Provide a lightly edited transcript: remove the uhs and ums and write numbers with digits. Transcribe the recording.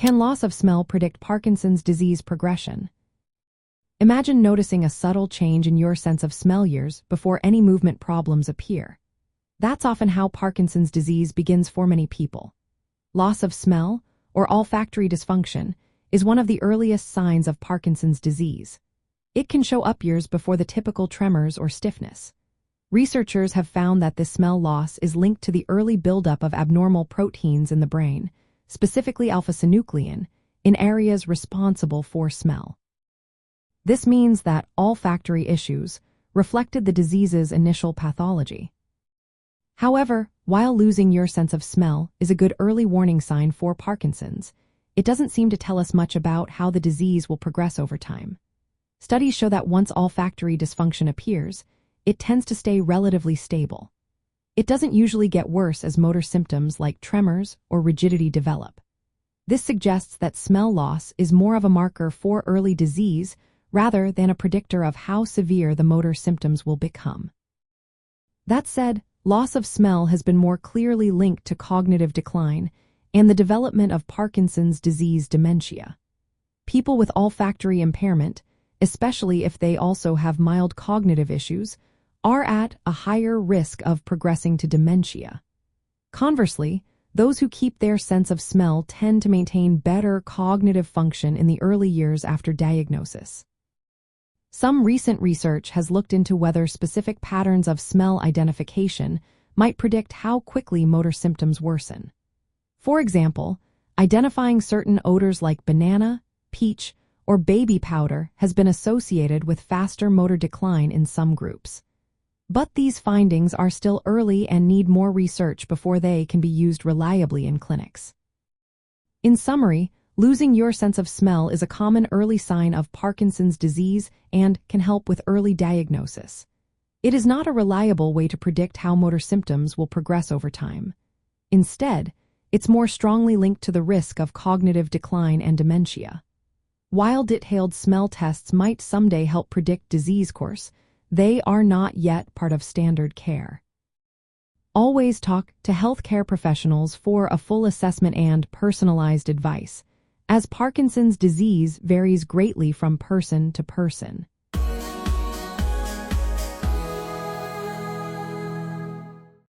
Can loss of smell predict Parkinson's disease progression? Imagine noticing a subtle change in your sense of smell years before any movement problems appear. That's often how Parkinson's disease begins for many people. Loss of smell, or olfactory dysfunction, is one of the earliest signs of Parkinson's disease. It can show up years before the typical tremors or stiffness. Researchers have found that this smell loss is linked to the early buildup of abnormal proteins in the brain, specifically alpha-synuclein, in areas responsible for smell. This means that olfactory issues reflected the disease's initial pathology. However, while losing your sense of smell is a good early warning sign for Parkinson's, it doesn't seem to tell us much about how the disease will progress over time. Studies show that once olfactory dysfunction appears, it tends to stay relatively stable. It doesn't usually get worse as motor symptoms like tremors or rigidity develop. This suggests that smell loss is more of a marker for early disease rather than a predictor of how severe the motor symptoms will become. That said, loss of smell has been more clearly linked to cognitive decline and the development of Parkinson's disease dementia. People with olfactory impairment, especially if they also have mild cognitive issues, are at a higher risk of progressing to dementia. Conversely, those who keep their sense of smell tend to maintain better cognitive function in the early years after diagnosis. Some recent research has looked into whether specific patterns of smell identification might predict how quickly motor symptoms worsen. For example, identifying certain odors like banana, peach, or baby powder has been associated with faster motor decline in some groups. But these findings are still early and need more research before they can be used reliably in clinics. In summary, losing your sense of smell is a common early sign of Parkinson's disease and can help with early diagnosis. It is not a reliable way to predict how motor symptoms will progress over time. Instead, it's more strongly linked to the risk of cognitive decline and dementia. While detailed smell tests might someday help predict disease course, they are not yet part of standard care. Always talk to healthcare professionals for a full assessment and personalized advice, as Parkinson's disease varies greatly from person to person.